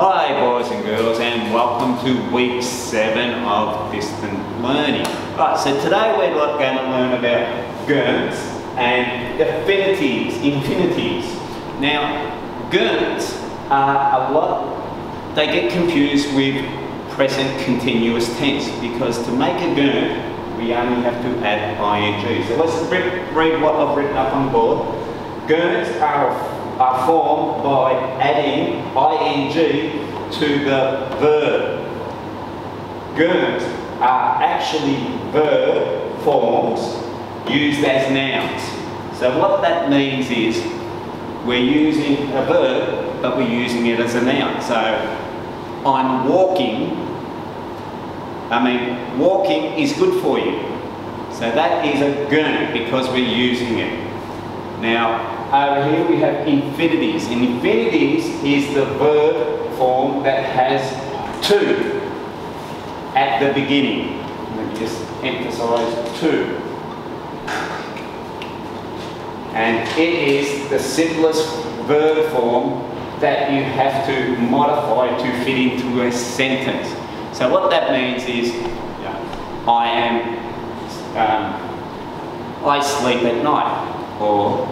Hi boys and girls, and welcome to week 7 of distant learning. Right, so today we're going to learn about gerunds and infinitives. Now, gerunds are they get confused with present continuous tense, because to make a gerund we only have to add ing. So let's read what I've written up on the board. Gerunds are formed by adding ing to the verb. Gerunds are actually verb forms used as nouns. So what that means is we're using a verb, but we're using it as a noun. So I'm walking. Walking is good for you. So that is a gerund because we're using it. Now, over here we have infinitives. And infinitives is the verb form that has to at the beginning. Let me just emphasize to. And it is the simplest verb form that you have to modify to fit into a sentence. So what that means is, I sleep at night, or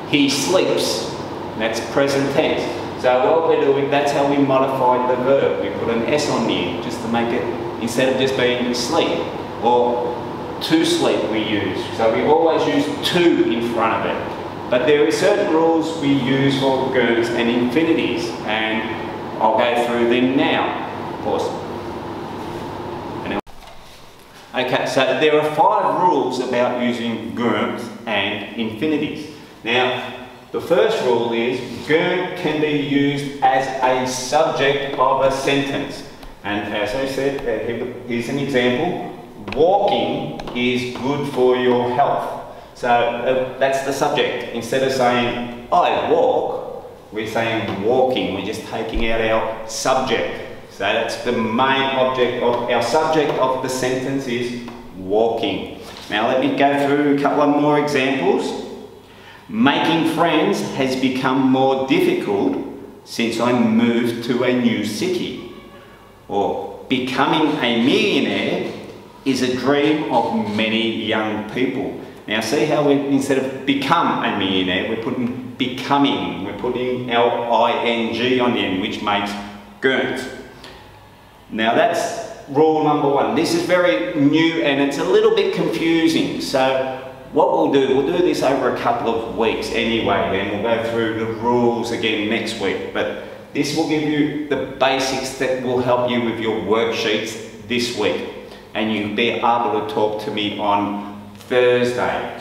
he sleeps. That's present tense. So what we're doing, that's how we modify the verb. We put an S on the end just to make it, instead of just being sleep, or to sleep we use. So we always use to in front of it. But there are certain rules we use for gerunds and infinitives, and I'll go through them now, of course. Okay, so there are 5 rules about using gerunds and infinitives. Now, the first rule is gerund can be used as a subject of a sentence. And as I said, here's an example. Walking is good for your health. So that's the subject. Instead of saying, I walk, we're saying walking. We're just taking out our subject. So that's the main object of our subject of the sentence is walking. Now let me go through a couple of more examples. Making friends has become more difficult since I moved to a new city. Or becoming a millionaire is a dream of many young people. Now see how we, instead of become a millionaire, we're putting becoming. We're putting our ing on the end, which makes gerunds. Now that's rule number 1. This is very new and it's a little bit confusing. So what we'll do this over a couple of weeks anyway, then we'll go through the rules again next week. But this will give you the basics that will help you with your worksheets this week. And you'll be able to talk to me on Thursday.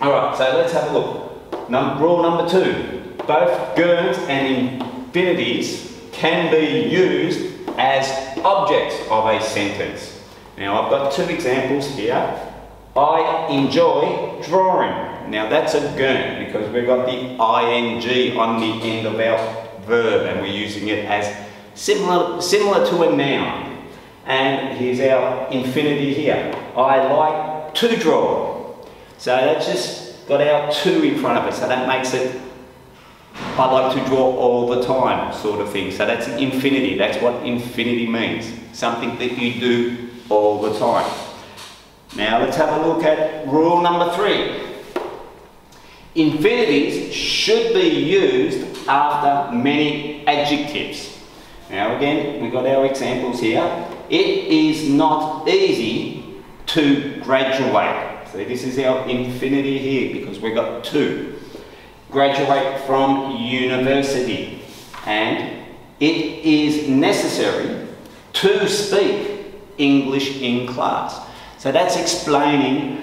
Alright, so let's have a look. Rule number 2. Both gerunds and infinitives can be used as objects of a sentence. Now I've got 2 examples here. I enjoy drawing. Now that's a gerund because we've got the ing on the end of our verb and we're using it as similar to a noun. And here's our infinitive here. I like to draw. So that's just got our to in front of it. So that makes it I like to draw all the time, sort of thing. So that's infinity. That's what infinity means. Something that you do all the time. Now let's have a look at rule number 3. Infinitives should be used after many adjectives. Now again, we've got our examples here. It is not easy to graduate. So this is our infinity here because we've got to. Graduate from university, and it is necessary to speak English in class. So that's explaining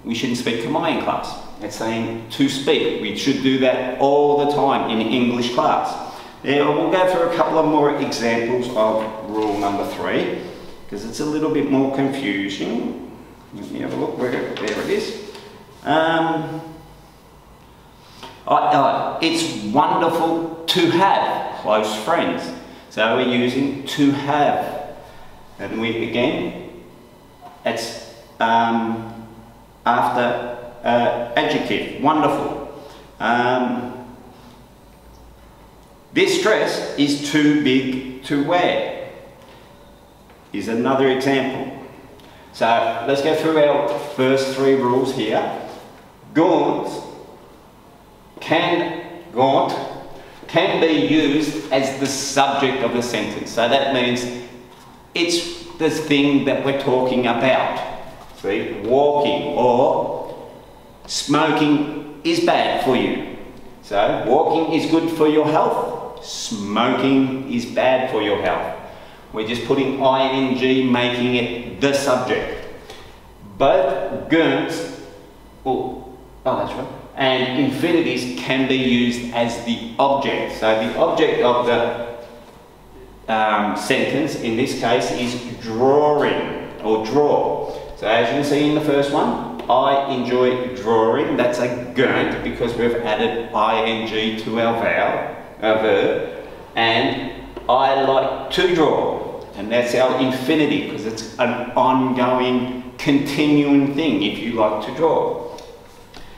we shouldn't speak Khmer in class. It's saying to speak. We should do that all the time in English class. Now we'll go through a couple of more examples of rule number 3 because it's a little bit more confusing. Let me have a look. There it is. It's wonderful to have close friends. So we're using to have. And it's after adjective, wonderful. This dress is too big to wear. Is another example. So let's go through our first three rules here. Gaunt can be used as the subject of the sentence. So that means it's the thing that we're talking about. See, walking or smoking is bad for you. So walking is good for your health. Smoking is bad for your health. We're just putting ing, making it the subject. Both gerunds, that's right, and infinitives can be used as the object. So the object of the sentence in this case is drawing or draw. So as you can see in the first one, I enjoy drawing. That's a gerund because we've added ing to our verb, and I like to draw, and that's our infinitive because it's an ongoing, continuing thing if you like to draw.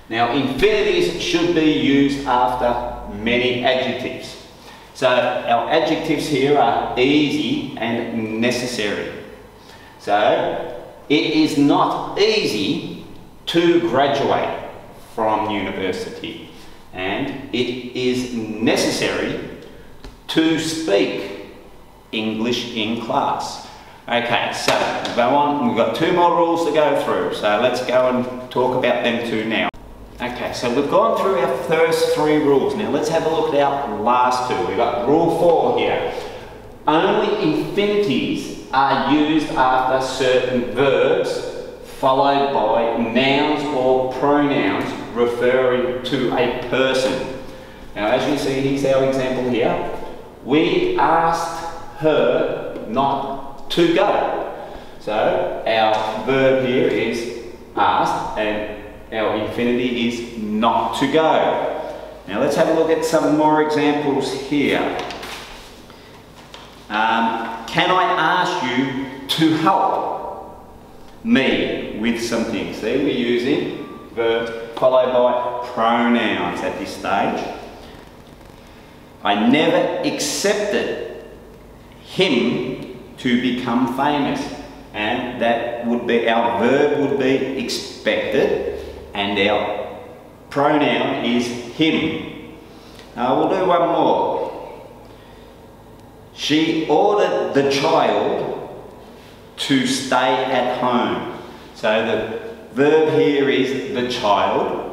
Now infinitives should be used after many adjectives. So our adjectives here are easy and necessary. So it is not easy to graduate from university, and it is necessary to speak English in class. Okay, so we'll go on. We've got two more rules to go through, so let's go and talk about them too now. Okay, so we've gone through our first three rules. Now let's have a look at our last two. We've got rule 4 here. Only infinitives are used after certain verbs followed by nouns or pronouns referring to a person. Now as you see, here's our example here. We asked her not to go. So our verb here is asked and our infinitive is not to go. Now let's have a look at some more examples here. Can I ask you to help me with something? See, we're using verbs followed by pronouns at this stage. I never accepted him to become famous, and that would be, our verb would be expected, and our pronoun is him. We'll do one more. She ordered the child to stay at home. So the verb here is the child,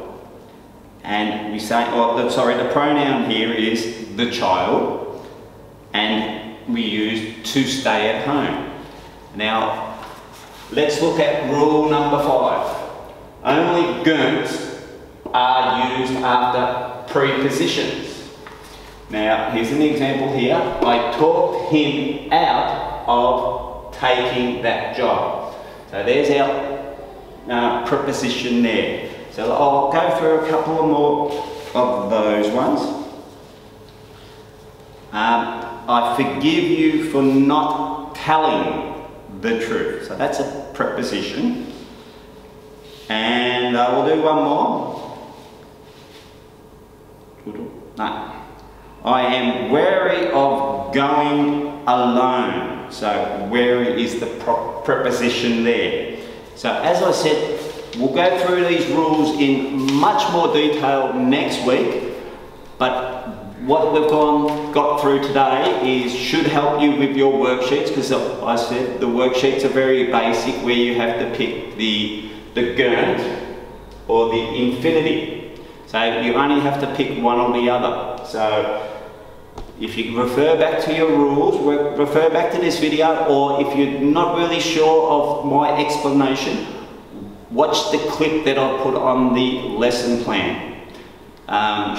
and we say, the pronoun here is the child, and we use to stay at home. Now, let's look at rule number 5. Only gerunds are used after prepositions. Now, here's an example here. I talked him out of taking that job. So there's our preposition there. So I'll go through a couple more of those ones. I forgive you for not telling the truth. So that's a preposition. And we'll do one more. No. I am wary of going alone. So wary is the preposition there. So as I said, we'll go through these rules in much more detail next week, but what we've got through today should help you with your worksheets, because I said the worksheets are very basic, where you have to pick the gerund or the infinitive. So you only have to pick one or the other. So if you refer back to your rules, refer back to this video, or if you're not really sure of my explanation, watch the clip that I put on the lesson plan.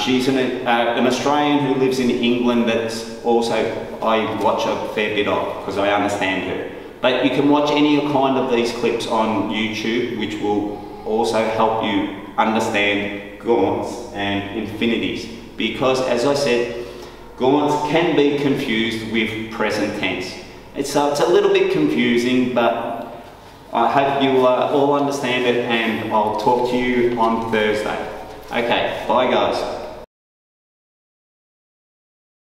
She's an Australian who lives in England that's also I watch a fair bit of, because I understand her. But you can watch any kind of these clips on YouTube, which will also help you understand gaunts and infinitives. Because as I said, gaunts can be confused with present tense. It's a little bit confusing, but I hope you all understand it, and I'll talk to you on Thursday. Okay, bye guys.